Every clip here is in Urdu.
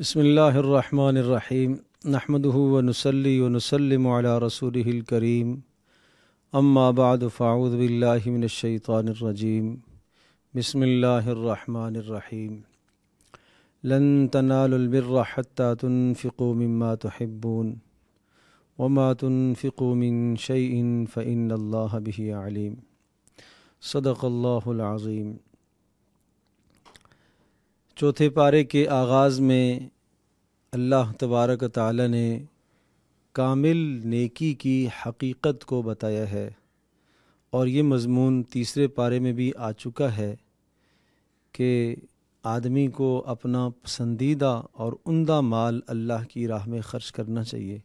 بسم اللہ الرحمن الرحیم نحمدہ ونصلی ونسلم علی رسولہ الکریم اما بعد فاعوذ باللہ من الشیطان الرجیم بسم اللہ الرحمن الرحیم لن تنالوا البر حتى تنفقوا مما تحبون وما تنفقوا من شیء فإن اللہ بہ علیم صدق اللہ العظیم۔ چوتھے پارے کے آغاز میں اللہ تبارک و تعالی نے کامل نیکی کی حقیقت کو بتایا ہے، اور یہ مضمون تیسرے پارے میں بھی آ چکا ہے کہ آدمی کو اپنا پسندیدہ اور عمدہ مال اللہ کی راہ میں خرچ کرنا چاہیے،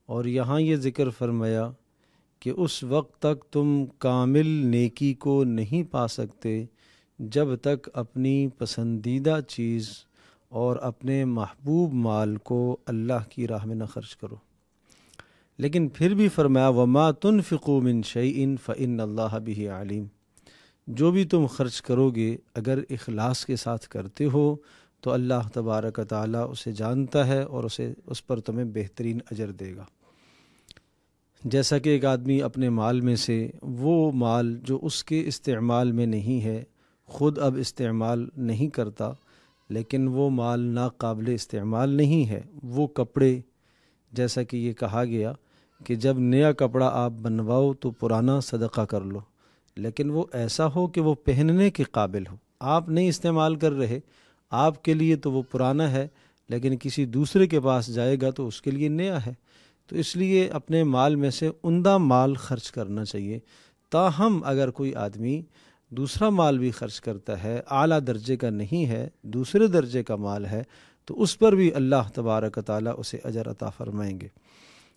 اور یہاں یہ ذکر فرمایا کہ اس وقت تک تم کامل نیکی کو نہیں پا سکتے جب تک اپنی پسندیدہ چیز اور اپنے محبوب مال کو اللہ کی راہ میں نہ خرچ کرو۔ لیکن پھر بھی فرمایا وَمَا تُنْفِقُوا مِنْ شَيْءٍ فَإِنَّ اللَّهَ بِهِ عَلِيمٌ، جو بھی تم خرچ کرو گے اگر اخلاص کے ساتھ کرتے ہو تو اللہ تبارک و تعالیٰ اسے جانتا ہے اور اس پر تمہیں بہترین اجر دے گا۔ جیسا کہ ایک آدمی اپنے مال میں سے وہ مال جو اس کے استعمال میں نہیں ہے خود اب استعمال نہیں کرتا، لیکن وہ مال ناقابل استعمال نہیں ہے، وہ کپڑے، جیسا کہ یہ کہا گیا کہ جب نیا کپڑا آپ بنواؤ تو پرانا صدقہ کر لو، لیکن وہ ایسا ہو کہ وہ پہننے کے قابل ہو، آپ نہیں استعمال کر رہے، آپ کے لیے تو وہ پرانا ہے لیکن کسی دوسرے کے پاس جائے گا تو اس کے لیے نیا ہے۔ تو اس لیے اپنے مال میں سے عمدہ مال خرچ کرنا چاہیے۔ تاہم اگر کوئی آدمی دوسرا مال بھی خرچ کرتا ہے، اعلیٰ درجے کا نہیں ہے، دوسرے درجے کا مال ہے، تو اس پر بھی اللہ تبارک و تعالیٰ اسے اجر عطا فرمائیں گے۔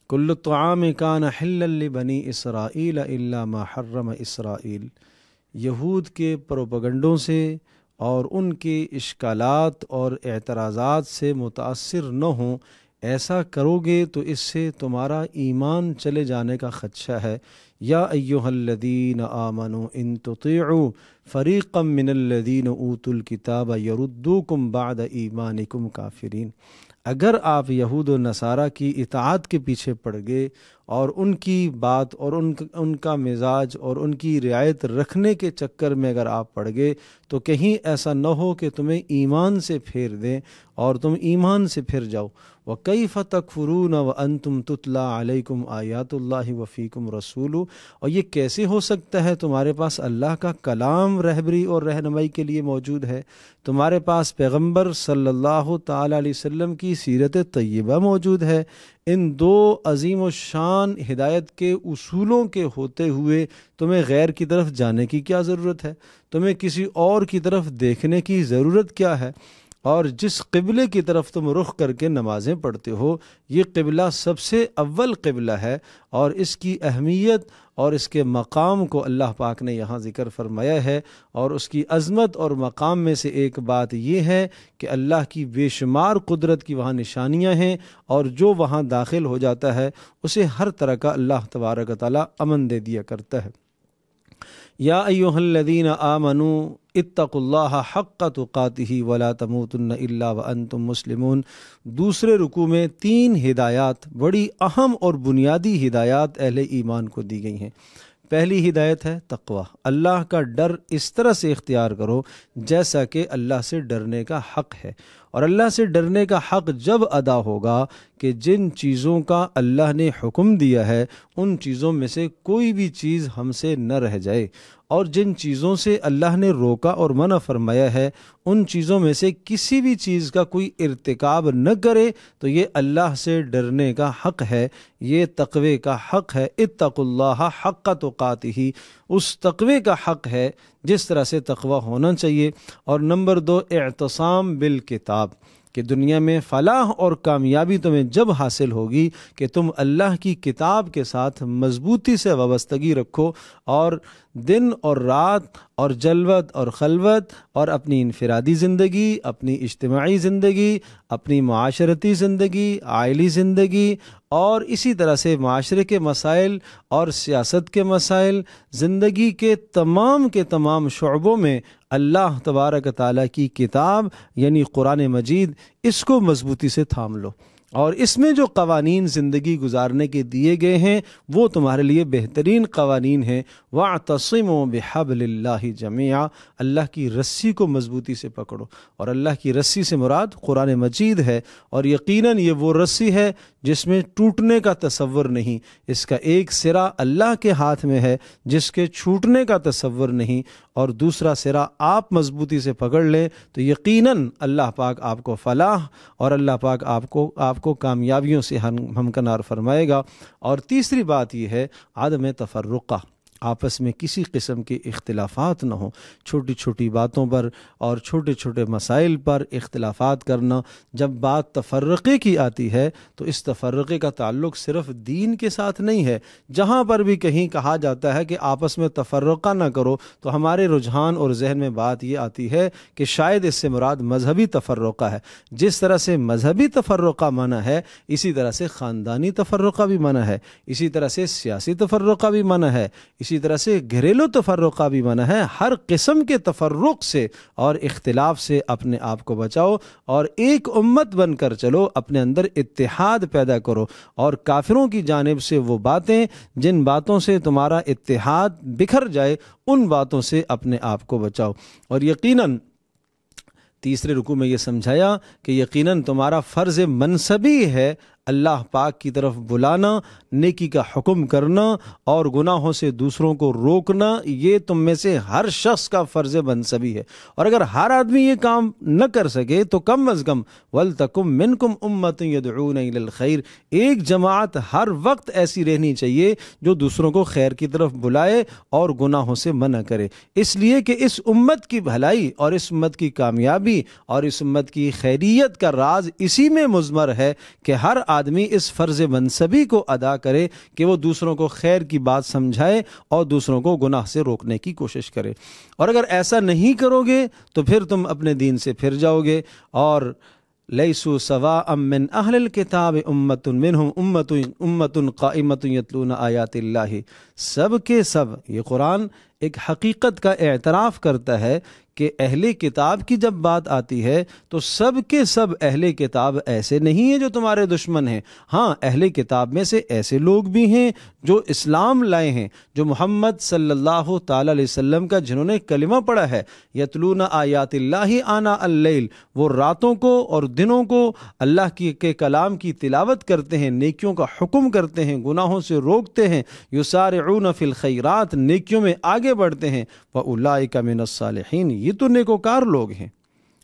کل الطعام کان حلا لبنی اسرائیل الا ما حرم اسرائیل، یہود کے پروپگنڈوں سے اور ان کے اشکالات اور اعتراضات سے متاثر نہ ہوں، ایسا کرو گے تو اس سے تمہارا ایمان چلے جانے کا خدشہ ہے۔ یا ایہا الذین آمنوا ان تطیعوا فریقا من الذین اوتوا الکتاب یردوکم بعد ایمانکم کافرین، اگر آپ یہود و نصارہ کی اطاعت کے پیچھے پڑ گئے اور ان کی بات اور ان کا مزاج اور ان کی رعایت رکھنے کے چکر میں اگر آپ پڑ گئے تو کہیں ایسا نہ ہو کہ تمہیں ایمان سے پھیر دیں اور تم ایمان سے پھر جاؤ۔ وَكَيْفَ تَكْفُرُونَ وَأَنْتُمْ تُتْلَى عَلَيْكُمْ آيَاتُ اللَّهِ وَفِيكُمْ رَسُولُهُ، اور یہ کیسے ہو سکتا ہے تمہارے پاس اللہ کا کلام رہبری اور رہنمائی کے لیے موجود ہے، تمہارے پاس پیغمبر صلی اللہ تعالی علیہ وسلم کی سیرت طیبہ موجود ہے، ان دو عظیم و شان ہدایت کے اصولوں کے ہوتے ہوئے تمہیں غیر کی طرف جانے کی کیا ضرورت ہے، تمہیں کسی اور کی طرف دیکھنے کی ضرورت کیا ہے؟ اور جس قبلے کی طرف تم رخ کر کے نمازیں پڑھتے ہو یہ قبلہ سب سے اول قبلہ ہے، اور اس کی اہمیت اور اس کے مقام کو اللہ پاک نے یہاں ذکر فرمایا ہے، اور اس کی عظمت اور مقام میں سے ایک بات یہ ہے کہ اللہ کی بے شمار قدرت کی وہاں نشانیاں ہیں، اور جو وہاں داخل ہو جاتا ہے اسے ہر طرح کا اللہ تبارک و تعالی امن دے دیا کرتا ہے۔ یا ایہا الذین آمنوا اتقوا اللہ حق تقاتہ ولا تموتن الا وانتم مسلمون، دوسرے رکوع میں 3 ہدایات، بڑی اہم اور بنیادی ہدایات اہل ایمان کو دی گئی ہیں۔ پہلی ہدایت ہے تقوی، اللہ کا ڈر اس طرح سے اختیار کرو جیسا کہ اللہ سے ڈرنے کا حق ہے، اور اللہ سے ڈرنے کا حق جب ادا ہوگا کہ جن چیزوں کا اللہ نے حکم دیا ہے ان چیزوں میں سے کوئی بھی چیز ہم سے نہ رہ جائے، اور جن چیزوں سے اللہ نے روکا اور منع فرمایا ہے ان چیزوں میں سے کسی بھی چیز کا کوئی ارتکاب نہ کرے، تو یہ اللہ سے ڈرنے کا حق ہے، یہ تقوی کا حق ہے۔ اتقوا اللہ حق تقاتہ، اس تقوی کا حق ہے جس طرح سے تقوی ہونا چاہیے۔ اور نمبر 2 اعتصام بالکتاب، کہ دنیا میں فلاح اور کامیابی تمہیں جب حاصل ہوگی کہ تم اللہ کی کتاب کے ساتھ مضبوطی سے وابستگی رکھو، اور دن اور رات اور جلوت اور خلوت اور اپنی انفرادی زندگی، اپنی اجتماعی زندگی، اپنی معاشرتی زندگی، عائلی زندگی اور اسی طرح سے معاشرے کے مسائل اور سیاست کے مسائل، زندگی کے تمام شعبوں میں اللہ تبارک تعالیٰ کی کتاب یعنی قرآن مجید، اس کو مضبوطی سے تھام لو، اور اس میں جو قوانین زندگی گزارنے کے دیے گئے ہیں وہ تمہارے لیے بہترین قوانین ہیں۔ وَاعْتَصِمُوا بِحَبْلِ اللَّهِ جَمِيعًا، اللہ کی رسی کو مضبوطی سے پکڑو، اور اللہ کی رسی سے مراد قرآن مجید ہے، اور یقیناً یہ وہ رسی ہے جس میں ٹوٹنے کا تصور نہیں، اس کا ایک سرا اللہ کے ہاتھ میں ہے جس کے چھوٹنے کا تصور نہیں، اور دوسرا سرا آپ مضبوطی سے پکڑ لیں تو یقیناً اللہ پاک آپ کو فلاح اور اللہ پاک آپ کو کامیابیوں سے ہمکنار فرمائے گا۔ اور تیسری بات یہ ہے عدم تفرقہ، آپس میں کسی قسم کے اختلافات نہ ہوں، چھوٹی چھوٹی باتوں پر اور چھوٹے چھوٹے مسائل پر اختلافات کرنا۔ جب بات تفرقے کی آتی ہے تو اس تفرقے کا تعلق صرف دین کے ساتھ نہیں ہے، جہاں پر بھی کہیں کہا جاتا ہے کہ آپس میں تفرقہ نہ کرو تو ہمارے رجحان اور ذہن میں بات یہ آتی ہے کہ شاید اس سے مراد مذہبی تفرقہ ہے۔ جس طرح سے مذہبی تفرقہ منع ہے اسی طرح سے خاندانی تفرقہ بھی منع ہے، اسی طرح سے سیاسی تفرقہ بھی منع ہے، اسی طرح سے گھریلو تفرقہ بھی منع ہے۔ ہر قسم کے تفرق سے اور اختلاف سے اپنے آپ کو بچاؤ اور ایک امت بن کر چلو، اپنے اندر اتحاد پیدا کرو، اور کافروں کی جانب سے وہ باتیں جن باتوں سے تمہارا اتحاد بکھر جائے ان باتوں سے اپنے آپ کو بچاؤ۔ اور یقیناً تیسرے رکوع میں یہ سمجھایا کہ یقیناً تمہارا فرض منصبی ہے اللہ پاک کی طرف بلانا، نیکی کا حکم کرنا اور گناہوں سے دوسروں کو روکنا، یہ تم میں سے ہر شخص کا فرض منصبی ہے۔ اور اگر ہر آدمی یہ کام نہ کر سکے تو کم از کم وَلْتَكُمْ مِنْكُمْ أُمَّةٌ يَدْعُونَ إِلَى الْخَيْرِ، ایک جماعت ہر وقت ایسی رہنی چاہیے جو دوسروں کو خیر کی طرف بلائے اور گناہوں سے منع کرے، اس لیے کہ اس امت کی بھلائی اور اس امت کی کامیابی اور اس امت کی خیریت کا راز اسی میں مضمر ہے کہ ہر آدمی اس فرض منصبی کو ادا کرے کہ وہ دوسروں کو خیر کی بات سمجھائے اور دوسروں کو گناہ سے روکنے کی کوشش کرے۔ اور اگر ایسا نہیں کرو گے تو پھر تم اپنے دین سے پھر جاؤ گے۔ اور لیسوا سواء من اہل الکتاب امۃ منہم امۃ قائمۃ یتلون آیات اللہ، سب کے سب، یہ قرآن ایک حقیقت کا اعتراف کرتا ہے کہ اہل کتاب کی جب بات آتی ہے تو سب کے سب اہل کتاب ایسے نہیں ہیں جو تمہارے دشمن ہیں۔ ہاں، اہل کتاب میں سے ایسے لوگ بھی ہیں جو اسلام لائے ہیں، جو محمد صلی اللہ تعالی علیہ وسلم کا جنہوں نے کلمہ پڑھا ہے، یتلون آیات اللہ آناء اللیل، وہ راتوں کو اور دنوں کو اللہ کے کلام کی تلاوت کرتے ہیں، نیکیوں کا حکم کرتے ہیں، گناہوں سے روکتے ہیں، یسارعون فی الخیرات، نیکیوں میں آگے بڑھتے ہیں، وَأُولَئِكَ مِنَ الصَّالِحِينَ، یہ تو نیکوکار لوگ ہیں۔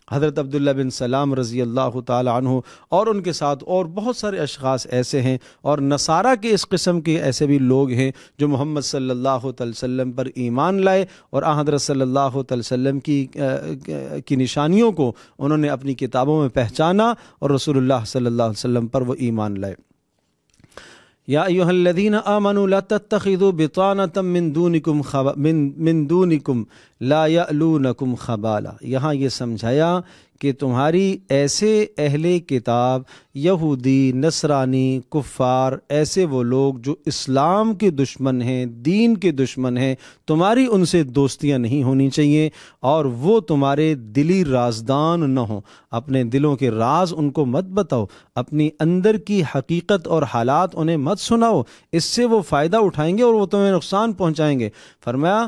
حضرت عبداللہ بن سلام رضی اللہ تعالی عنہ اور ان کے ساتھ اور بہت سارے اشخاص ایسے ہیں، اور نصارہ کے اس قسم کے ایسے بھی لوگ ہیں جو محمد صلی اللہ علیہ وسلم پر ایمان لائے اور حضرت صلی اللہ علیہ وسلم کی نشانیوں کو انہوں نے اپنی کتابوں میں پہچانا اور رسول اللہ صلی اللہ علیہ وسلم پر وہ ایمان لائے۔ یا ایھا الذین آمنوا لا تتخذوا بطانة من دونکم لا یألونکم خبالا، یہاں یہ سمجھایا کہ تمہاری ایسے اہل کتاب، یہودی، نصرانی، کفار، ایسے وہ لوگ جو اسلام کے دشمن ہیں، دین کے دشمن ہیں، تمہاری ان سے دوستیاں نہیں ہونی چاہیے، اور وہ تمہارے دلی رازدان نہ ہوں، اپنے دلوں کے راز ان کو مت بتاؤ، اپنی اندر کی حقیقت اور حالات انہیں مت سناؤ، اس سے وہ فائدہ اٹھائیں گے اور وہ تمہیں نقصان پہنچائیں گے۔ فرمایا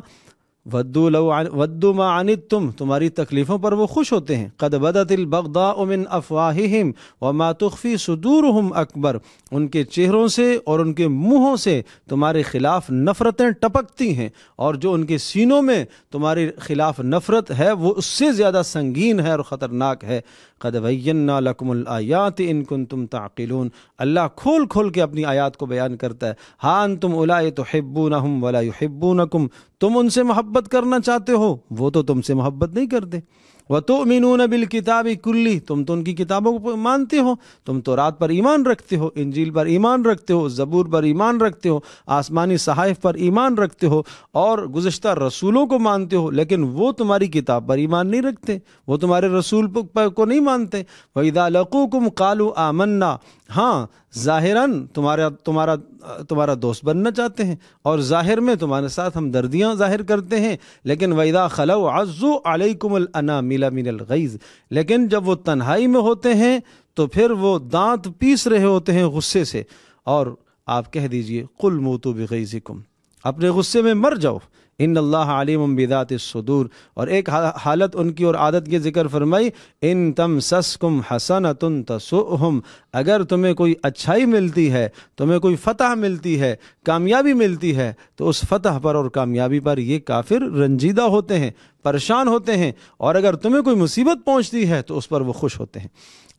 ودوا ما عنتم، تمہاری تکلیفوں پر وہ خوش ہوتے ہیں۔ قد بدت البغضاء من افواہہم وما تخفی صدورہم اکبر، ان کے چہروں سے اور ان کے منہوں سے تمہارے خلاف نفرتیں ٹپکتی ہیں، اور جو ان کے سینوں میں تمہارے خلاف نفرت ہے وہ اس سے زیادہ سنگین ہے اور خطرناک ہے۔ قد بینا لکم الآیات ان کنتم تعقلون، اللہ کھول کھول کے اپنی آیات کو بیان کرتا ہے۔ ہاں انتم اولائی تحبونہم ولا یحبونکم، تم ان سے محبت کرنا چاہتے ہو، وہ تو تم سے محبت نہیں کرتے۔ وَتُؤْمِنُونَ بِالْكِتَابِ كُلِّهِ، تم تو ان کی کتابوں کو مانتے ہو، تم تورات پر ایمان رکھتے ہو، انجیل پر ایمان رکھتے ہو، زبور پر ایمان رکھتے ہو، آسمانی صحائف پر ایمان رکھتے ہو اور گزشتہ رسولوں کو مانتے ہو، لیکن وہ تمہاری کتاب پر ایمان نہیں رکھتے، وہ تمہارے رسول کو نہیں مانتے۔ وَإِذَا لَقُوكُمْ قَالُوا آمَنَّا، ہاں ظاہراً تمہارا دوست بننا چاہتے ہیں اور ظاہر میں تمہارے ساتھ ہمدردیاں ظاہر کرتے ہیں، لیکن وَإِذَا خَلَوْا عَضُّوا عَلَيْكُمُ الْأَنَامِلَ مِنَ الْغَيْظِ، لیکن جب وہ تنہائی میں ہوتے ہیں تو پھر وہ دانت پیس رہے ہوتے ہیں غصے سے، اور آپ کہہ دیجئے قُلْ مُوتُوا بِغَيْظِكُمْ، اپنے غصے میں مر جاؤ، ان اللہ علیم بذات الصدور۔ اور ایک حالت ان کی اور عادت کی ذکر فرمائی، ان تمسسکم حسنۃ تسؤہم، اگر تمہیں کوئی اچھائی ملتی ہے، تمہیں کوئی فتح ملتی ہے، کامیابی ملتی ہے، تو اس فتح پر اور کامیابی پر یہ کافر رنجیدہ ہوتے ہیں، پریشان ہوتے ہیں، اور اگر تمہیں کوئی مصیبت پہنچتی ہے تو اس پر وہ خوش ہوتے ہیں۔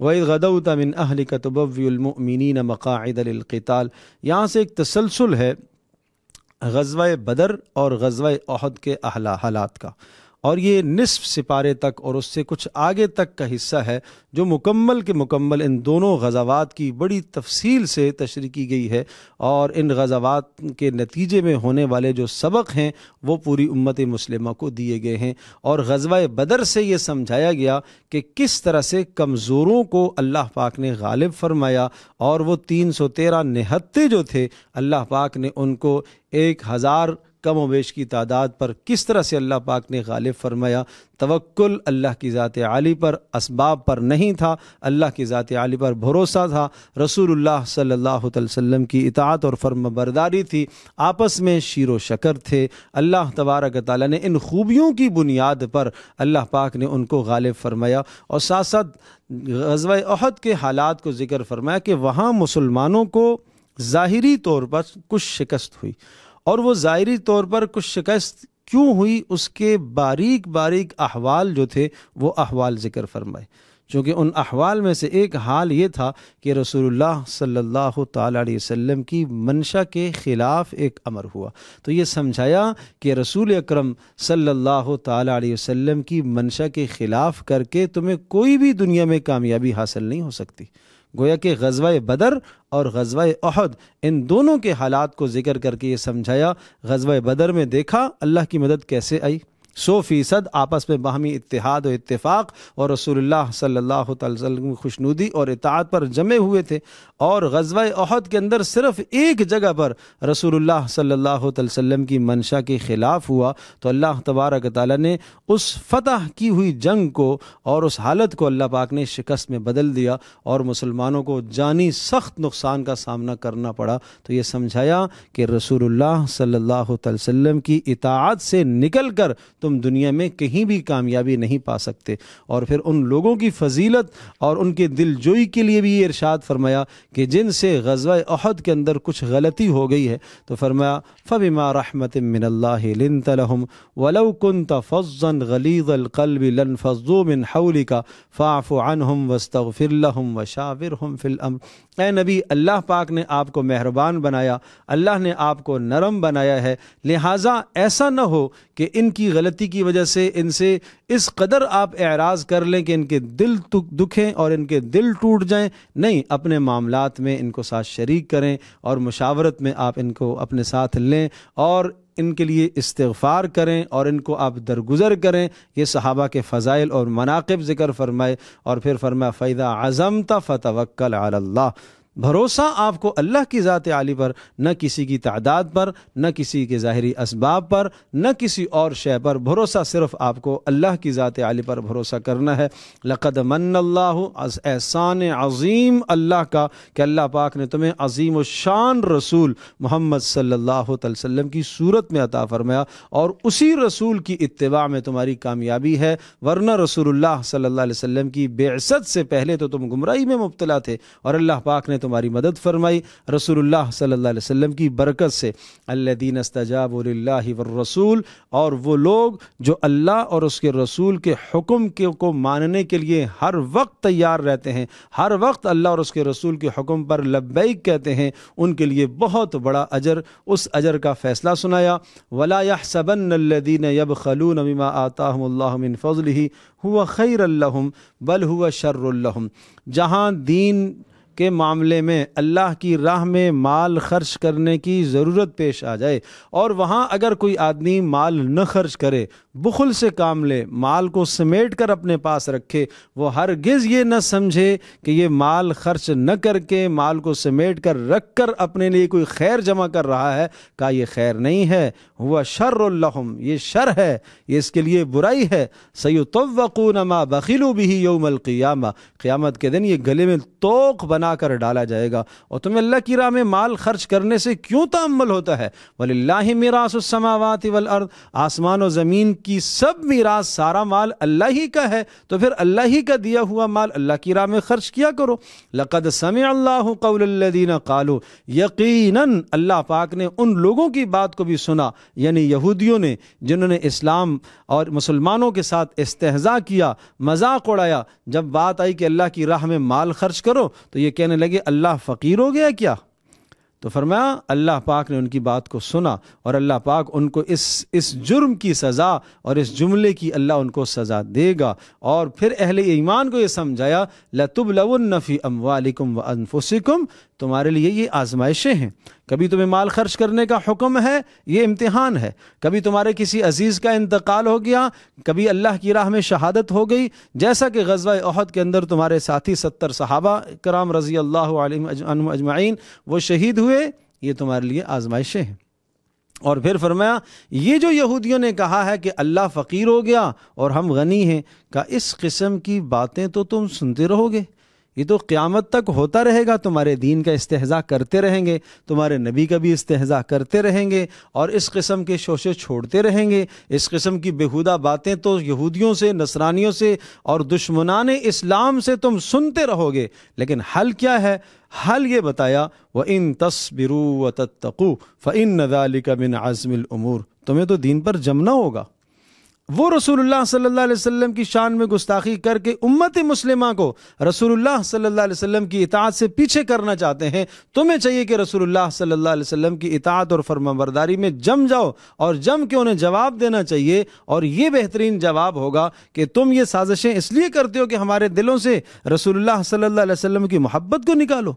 وَإِذْ غَدَوْتَ مِنْ أَهْلِكَ تُبَوِّئُ الْمُؤْمِنِينَ مَقَاعِدَ لِلْقِتَالِ، یہاں سے ایک تسلسل ہے غزوہ بدر اور غزوہ احد کے حالات کا، اور یہ نصف سپارے تک اور اس سے کچھ آگے تک کا حصہ ہے جو مکمل کے مکمل ان دونوں غزوات کی بڑی تفصیل سے تشریح کی گئی ہے، اور ان غزوات کے نتیجے میں ہونے والے جو سبق ہیں وہ پوری امت مسلمہ کو دیے گئے ہیں۔ اور غزوہ بدر سے یہ سمجھایا گیا کہ کس طرح سے کمزوروں کو اللہ پاک نے غالب فرمایا، اور وہ 313 نہتے جو تھے اللہ پاک نے ان کو 1000 کم و بیش کی تعداد پر کس طرح سے اللہ پاک نے غالب فرمایا۔ توکل اللہ کی ذات عالی پر، اسباب پر نہیں تھا، اللہ کی ذات عالی پر بھروسہ تھا، رسول اللہ صلی اللہ علیہ وسلم کی اطاعت اور فرم برداری تھی، آپس میں شیر و شکر تھے۔ اللہ تبارک و تعالیٰ نے ان خوبیوں کی بنیاد پر اللہ پاک نے ان کو غالب فرمایا، اور ساتھ ساتھ غزوہ احد کے حالات کو ذکر فرمایا کہ وہاں مسلمانوں کو ظاہری طور پر کچھ شکست ہوئی، اور وہ ظاہری طور پر کچھ شکست کیوں ہوئی، اس کے باریک باریک احوال جو تھے وہ احوال ذکر فرمائے، چونکہ ان احوال میں سے ایک حال یہ تھا کہ رسول اللہ صلی اللہ تعالی علیہ وسلم کی منشا کے خلاف ایک امر ہوا، تو یہ سمجھایا کہ رسول اکرم صلی اللہ تعالی علیہ وسلم کی منشا کے خلاف کر کے تمہیں کوئی بھی دنیا میں کامیابی حاصل نہیں ہو سکتی۔ گویا کہ غزوہ بدر اور غزوہ احد ان دونوں کے حالات کو ذکر کر کے یہ سمجھایا۔ غزوہ بدر میں دیکھا اللہ کی مدد کیسے آئی، 100% آپس میں باہمی اتحاد و اتفاق اور رسول اللہ صلی اللہ تعالی وسلم کی خوشنودی اور اطاعت پر جمے ہوئے تھے، اور غزوہ احد کے اندر صرف ایک جگہ پر رسول اللہ صلی اللہ علیہ وسلم کی منشا کے خلاف ہوا، تو اللہ تبارک تعالیٰ نے اس فتح کی ہوئی جنگ کو اور اس حالت کو اللہ پاک نے شکست میں بدل دیا، اور مسلمانوں کو جانی سخت نقصان کا سامنا کرنا پڑا۔ تو یہ سمجھایا کہ رسول اللہ صلی اللہ علیہ وسلم کی اطاعت سے نکل کر تم دنیا میں کہیں بھی کامیابی نہیں پا سکتے۔ اور پھر ان لوگوں کی فضیلت اور ان کے دل جوئی کے لیے بھی یہ ارشاد فرمایا کہ جن سے غزوہ احد کے اندر کچھ غلطی ہو گئی ہے، تو فرمایا فَبِمَا رَحْمَةٍ مِّنَ اللَّهِ لِنْتَ لَهُمْ وَلَوْ كُنْتَ فَظًّا غَلِيظَ الْقَلْبِ لَانفَضُّوا مِنْ حَوْلِكَ فَاعْفُ عَنْهُمْ وَاسْتَغْفِرْ لَهُمْ وَشَاوِرْهُمْ فِي الْأَمْرِ۔ اے نبی، اللہ پاک نے آپ کو مہربان بنایا، اللہ نے آپ کو نرم بنایا ہے، لہٰذا ایسا نہ ہو کہ ان کی غلطی کی وجہ سے ان سے اس قدر آپ اعراض کر لیں کہ ان کے دل دکھیں اور ان کے دل ٹوٹ جائیں۔ نہیں، اپنے معاملات میں ان کو ساتھ شریک کریں اور مشاورت میں آپ ان کو اپنے ساتھ لیں اور ان کے لیے استغفار کریں اور ان کو آپ درگزر کریں۔ یہ صحابہ کے فضائل اور مناقب ذکر فرمائے، اور پھر فرمایا فَإِذَا عَزَمْتَ فَتَوَكَّلْ عَلَى اللَّهِ، بھروسہ آپ کو اللہ کی ذات عالی پر، نہ کسی کی تعداد پر، نہ کسی کے ظاہری اسباب پر، نہ کسی اور شے پر، بھروسہ صرف آپ کو اللہ کی ذات عالی پر بھروسہ کرنا ہے۔ لقد من اللہ، احسان عظیم اللہ کا کہ اللہ پاک نے تمہیں عظیم الشان رسول محمد صلی اللہ علیہ وسلم کی صورت میں عطا فرمایا، اور اسی رسول کی اتباع میں تمہاری کامیابی ہے، ورنہ رسول اللہ صلی اللہ علیہ وسلم کی بعثت سے پہلے تو تم گمراہی میں مبتلا تھے، اور اللہ پاک نے تمہاری تمہاری مدد فرمائی رسول اللہ صلی اللہ علیہ وسلم کی برکت سے۔ الذین استجابوا للہ والرسول، اور وہ لوگ جو اللہ اور اس کے رسول کے حکم کو ماننے کے لیے ہر وقت تیار رہتے ہیں، ہر وقت اللہ اور اس کے رسول کے حکم پر لبیک کہتے ہیں، ان کے لیے بہت بڑا اجر، اس اجر کا فیصلہ سنایا۔ وَلَا يَحْسَبَنَّ الَّذِينَ يَبْخَلُونَ بِمَا آتَاهُمُ اللَّهُ مِنْ فَضْلِهِ هُوَ خَيْرًا لَهُمْ بَلْ هُوَ شَرٌّ لَهُمْ۔ جہاں دین کے معاملے میں اللہ کی راہ میں مال خرچ کرنے کی ضرورت پیش آ جائے اور وہاں اگر کوئی آدمی مال نہ خرچ کرے، بخل سے کام لے، مال کو سمیٹ کر اپنے پاس رکھے، وہ ہرگز یہ نہ سمجھے کہ یہ مال خرچ نہ کر کے، مال کو سمیٹ کر رکھ کر اپنے لیے کوئی خیر جمع کر رہا ہے، کہا یہ خیر نہیں ہے، ہوا شر لہم، یہ شر ہے، یہ اس کے لیے برائی ہے۔ سیطوقون ما بخلوا بہ یوم القیامہ، قیامت کے دن یہ گلے میں توق بنا کر ڈالا جائے گا۔ اور تمہیں اللہ کی راہ میں مال خرچ کرنے سے کیوں تأمل ہوتا ہے؟ وَلِلَّهِ مِيرَاثُ السَّمَاوَاتِ وَالْأَرْضِ، آسمان و زمین کی سب میراث، سارا مال اللہ ہی کا ہے، تو پھر اللہ ہی کا دیا ہوا مال اللہ کی راہ میں خرچ کیا کرو۔ لَقَدْ سَمِعَ اللَّهُ قَوْلَ الَّذِينَ قَالُوا، یقیناً اللہ پاک نے ان لوگوں کی بات کو بھی سنا، یعنی یہودیوں نے، جنہوں نے اسلام اور مسلمانوں کے ساتھ استہزاء کیا، مذاق اڑایا۔ جب بات آئی کہ اللہ کی راہ میں مال خرچ کرو تو یہ کہنے لگے اللہ فقیر ہو گیا کیا؟ تو فرمایا اللہ پاک نے ان کی بات کو سنا اور اللہ پاک ان کو اس جرم کی سزا اور اس جملے کی اللہ ان کو سزا دے گا۔ اور پھر اہل ایمان کو یہ سمجھایا لَتُبْلَوُنَّ فِي أَمْوَالِكُمْ وَأَنفُسِكُمْ، تمہارے لیے یہ آزمائشیں ہیں، کبھی تمہیں مال خرچ کرنے کا حکم ہے، یہ امتحان ہے، کبھی تمہارے کسی عزیز کا انتقال ہو گیا، کبھی اللہ کی راہ میں شہادت ہو گئی، جیسا کہ غزوہ احد کے اندر تمہارے ساتھی 70 صحابہ کرام رضی اللہ عنہم اجمعین وہ شہید ہوئے، یہ تمہارے لیے آزمائشیں ہیں۔ اور پھر فرمایا یہ جو یہودیوں نے کہا ہے کہ اللہ فقیر ہو گیا اور ہم غنی ہیں، کہ اس قسم کی باتیں تو تم سنتے رہو گے، یہ تو قیامت تک ہوتا رہے گا، تمہارے دین کا استہزاء کرتے رہیں گے، تمہارے نبی کا بھی استہزاء کرتے رہیں گے اور اس قسم کے شوشے چھوڑتے رہیں گے۔ اس قسم کی بیہودہ باتیں تو یہودیوں سے، نصرانیوں سے اور دشمنان اسلام سے تم سنتے رہو گے، لیکن حل کیا ہے؟ حل یہ بتایا وَإِن تَصْبِرُوا وَتَتَّقُوا فَإِنَّ ذَلِكَ مِنْ عَزْمِ الْأُمُورِ، تمہیں تو دین پر جمنا ہوگا۔ وہ رسول اللہ صلی اللہ علیہ وسلم کی شان میں گستاخی کر کے امت مسلمہ کو رسول اللہ صلی اللہ علیہ وسلم کی اطاعت سے پیچھے کرنا چاہتے ہیں، تمہیں چاہیے کہ رسول اللہ صلی اللہ علیہ وسلم کی اطاعت اور فرمانبرداری میں جم جاؤ اور جم کے انہیں جواب دینا چاہیے۔ اور یہ بہترین جواب ہوگا کہ تم یہ سازشیں اس لیے کرتے ہو کہ ہمارے دلوں سے رسول اللہ صلی اللہ علیہ وسلم کی محبت کو نکالو۔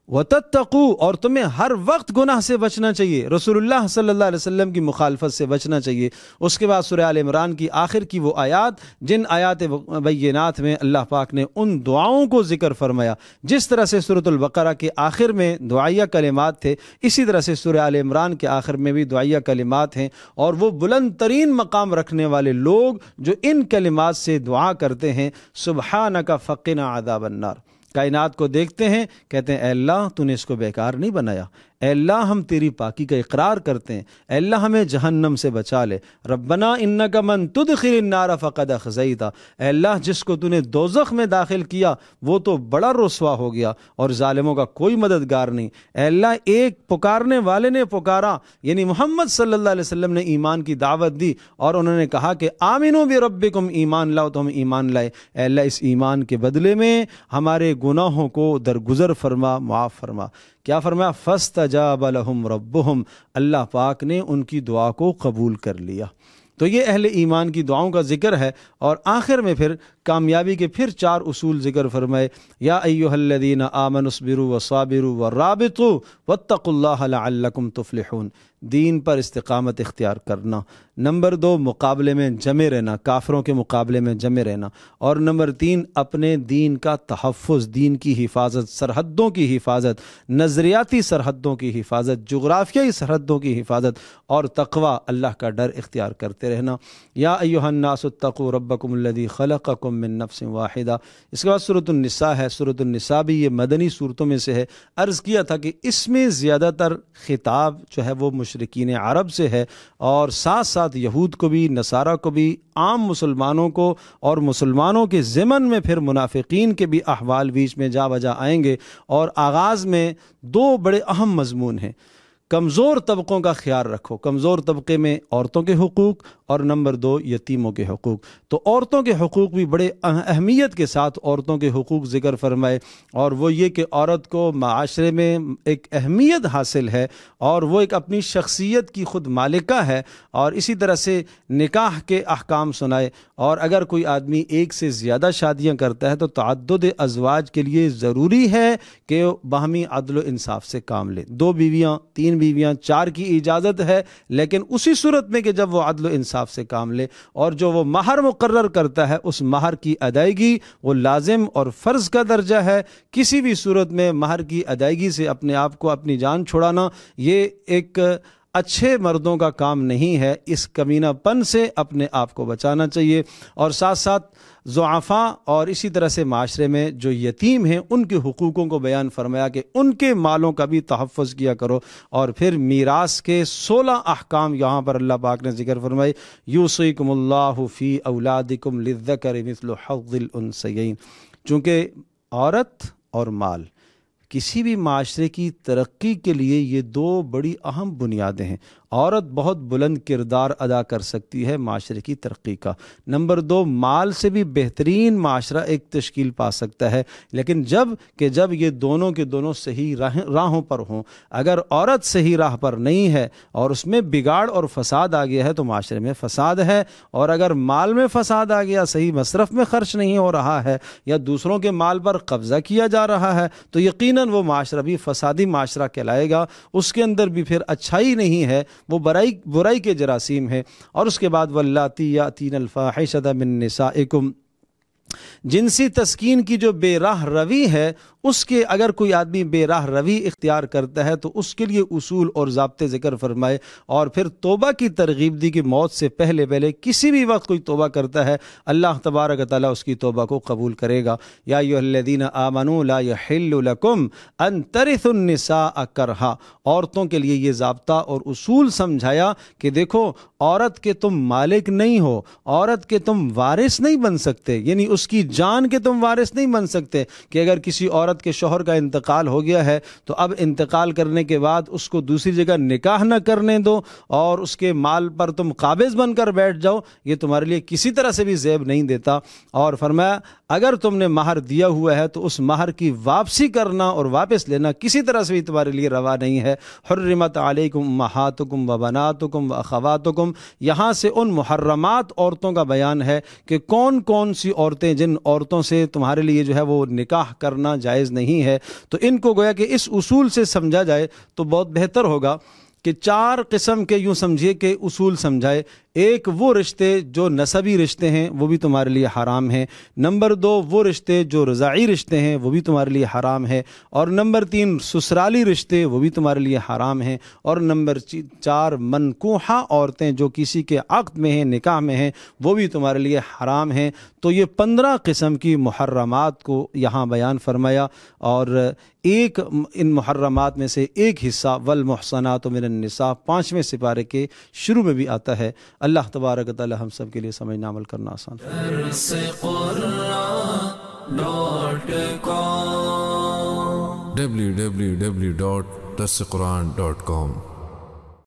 وَتَتَّقُوا، اور تمہیں ہر وقت گناہ سے بچنا چاہیے، رسول اللہ صلی اللہ علیہ وسلم کی مخالفت سے بچنا چاہیے۔ اس کے بعد سورہ آل عمران کی آخر کی وہ آیات، جن آیات بینات میں اللہ پاک نے ان دعاؤں کو ذکر فرمایا، جس طرح سے سورۃ البقرہ کے آخر میں دعائیہ کلمات تھے، اسی طرح سے سورہ آل عمران کے آخر میں بھی دعائیہ کلمات ہیں۔ اور وہ بلند ترین مقام رکھنے والے لوگ جو ان کلمات سے دعا کرتے ہیں، سبحانک فقنا عذاب النار، کائنات کو دیکھتے ہیں، کہتے ہیں اے اللہ تو نے اس کو بیکار نہیں بنایا، اے اللہ ہم تیری پاکی کا اقرار کرتے ہیں، اے اللہ ہمیں جہنم سے بچا لے، ربنا انک من تدخل النار فقد اخزیتہ، اے اللہ جس کو تو نے دوزخ میں داخل کیا وہ تو بڑا رسوا ہو گیا اور ظالموں کا کوئی مددگار نہیں۔ اے اللہ ایک پکارنے والے نے پکارا، یعنی محمد صلی اللہ علیہ وسلم نے ایمان کی دعوت دی اور انہوں نے کہا کہ آمنوا بربکم، ایمان لاؤ، تو ہم ایمان لائے۔ اے اللہ اس ایمان کے بدلے میں ہمارے گناہوں کو درگزر فرما، معاف فرما۔ کیا فرمایا؟ فَاسْتَجَابَ لَهُمْ رَبُّهُمْ، اللہ پاک نے ان کی دعا کو قبول کر لیا۔ تو یہ اہل ایمان کی دعاؤں کا ذکر ہے، اور آخر میں پھر کامیابی کے پھر 4 اصول ذکر فرمائے، یا ایھا الذین آمنوا اصبروا وصابروا ورابطوا واتقوا اللہ لعلکم تفلحون، دین پر استقامت اختیار کرنا۔ نمبر 2 مقابلے میں جمے رہنا، کافروں کے مقابلے میں جمے رہنا۔ اور نمبر 3 اپنے دین کا تحفظ، دین کی حفاظت، سرحدوں کی حفاظت، نظریاتی سرحدوں کی حفاظت، جغرافیائی سرحدوں کی حفاظت، اور تقوی، اللہ کا ڈر اختیار کرتے رہنا۔ یا ایھا الناس اتقوا ربکم الذی خلقکم من نفس واحدہ۔ اس کے بعد سورۃ النساء ہے، سورۃ النساء بھی یہ مدنی صورتوں میں سے ہے۔ عرض کیا تھا کہ اس میں زیادہ تر خطاب جو ہے وہ مشرکین عرب سے ہے، اور ساتھ ساتھ یہود کو بھی، نصارہ کو بھی، عام مسلمانوں کو، اور مسلمانوں کے ضمن میں پھر منافقین کے بھی احوال بیچ میں جا بجا آئیں گے۔ اور آغاز میں دو بڑے اہم مضمون ہیں، کمزور طبقوں کا خیال رکھو، کمزور طبقے میں عورتوں کے حقوق، اور نمبر 2 یتیموں کے حقوق۔ تو عورتوں کے حقوق بھی بڑے اہمیت کے ساتھ عورتوں کے حقوق ذکر فرمائے، اور وہ یہ کہ عورت کو معاشرے میں ایک اہمیت حاصل ہے، اور وہ ایک اپنی شخصیت کی خود مالکہ ہے، اور اسی طرح سے نکاح کے احکام سنائے۔ اور اگر کوئی آدمی ایک سے زیادہ شادیاں کرتا ہے تو تعدد ازواج کے لیے ضروری ہے کہ باہمی عدل و انصاف سے کام لے، 2 بیویاں، 3 بیویاں، 4 کی اجازت ہے، لیکن اسی صورت میں کہ جب وہ عدل و انصاف سے کام لے، اور جو وہ مہر مقرر کرتا ہے اس مہر کی ادائیگی وہ لازم اور فرض کا درجہ ہے۔ کسی بھی صورت میں مہر کی ادائیگی سے اپنے آپ کو، اپنی جان چھڑانا، یہ ایک اچھے مردوں کا کام نہیں ہے۔ اس کمینہ پن سے اپنے آپ کو بچانا چاہیے، اور ساتھ ساتھ ضعفاء اور اسی طرح سے معاشرے میں جو یتیم ہیں ان کے حقوقوں کو بیان فرمایا کہ ان کے مالوں کا بھی تحفظ کیا کرو۔ اور پھر میراث کے 16 احکام یہاں پر اللہ پاک نے ذکر فرمائے، یوصیکم اللہ فی اولادکم للذکر مثل حظ الانثیین۔ چونکہ عورت اور مال کسی بھی معاشرے کی ترقی کے لیے یہ 2 بڑی اہم بنیادیں ہیں۔ عورت بہت بلند کردار ادا کر سکتی ہے معاشرے کی ترقی کا۔ نمبر 2، مال سے بھی بہترین معاشرہ ایک تشکیل پا سکتا ہے، لیکن جب یہ دونوں کے دونوں صحیح راہوں پر ہوں۔ اگر عورت صحیح راہ پر نہیں ہے اور اس میں بگاڑ اور فساد آ گیا ہے تو معاشرے میں فساد ہے، اور اگر مال میں فساد آ گیا، صحیح مصرف میں خرچ نہیں ہو رہا ہے، یا دوسروں کے مال پر قبضہ کیا جا رہا ہے، تو یقیناً وہ معاشرہ بھی فسادی معاشرہ کہلائے گا۔ اس کے اندر بھی پھر اچھائی نہیں ہے، وہ برائی کے جراثیم ہے۔ اور اس کے بعد واللاتی یاتین الفاحشۃ من نسائکم، جنسی تسکین کی جو بے راہ روی ہے، اس کے اگر کوئی آدمی بے راہ روی اختیار کرتا ہے تو اس کے لیے اصول اور ضابطے ذکر فرمائے، اور پھر توبہ کی ترغیب دی کہ موت سے پہلے کسی بھی وقت کوئی توبہ کرتا ہے اللہ تبارک و تعالیٰ اس کی توبہ کو قبول کرے گا۔ یا ایھا الذین آمنوا لا یحل لکم ان ترثوا النساء کرہا، عورتوں کے لیے یہ ضابطہ اور اصول سمجھایا کہ دیکھو، عورت کے تم مالک نہیں ہو، عورت کے تم وارث نہیں بن سکتے، یعنی اس کی جان کے تم وارث نہیں بن سکتے، کہ اگر کسی عورت کے شوہر کا انتقال ہو گیا ہے تو اب انتقال کرنے کے بعد اس کو دوسری جگہ نکاح نہ کرنے دو اور اس کے مال پر تم قابض بن کر بیٹھ جاؤ، یہ تمہارے لیے کسی طرح سے بھی زیب نہیں دیتا۔ اور فرمایا اگر تم نے مہر دیا ہوا ہے تو اس مہر کی واپسی کرنا اور واپس لینا کسی طرح سے بھی تمہارے لیے روا نہیں ہے۔ حرمت علیکم امہاتکم و بناتکم و اخواتکم، یہاں سے ان محرمات عورتوں کا بیان ہے کہ کون کون سی عورتیں، جن عورتوں سے تمہارے لیے جو ہے وہ نکاح کرنا جائز نہیں ہے، تو ان کو گویا کہ اس اصول سے سمجھا جائے تو بہت بہتر ہوگا کہ 4 قسم کے یوں سمجھیے کہ اصول سمجھائے۔ ایک، وہ رشتے جو نسبی رشتے ہیں وہ بھی تمہارے لیے حرام ہیں۔ نمبر 2، وہ رشتے جو رضاعی رشتے ہیں وہ بھی تمہارے لیے حرام ہے۔ اور نمبر 3، سسرالی رشتے وہ بھی تمہارے لیے حرام ہیں۔ اور نمبر 4، منکوحہ عورتیں جو کسی کے عقد میں ہیں، نکاح میں ہیں، وہ بھی تمہارے لیے حرام ہیں۔ تو یہ 15 قسم کی محرمات کو یہاں بیان فرمایا، اور ایک ان محرمات میں سے ایک حصہ والمحصنات من النساء 5ویں سپارے کے شروع میں بھی آتا ہے۔ اللہ تبارک و تعالی ہم سب کے لیے سمجھنا عمل کرنا آسان www.darsequran.com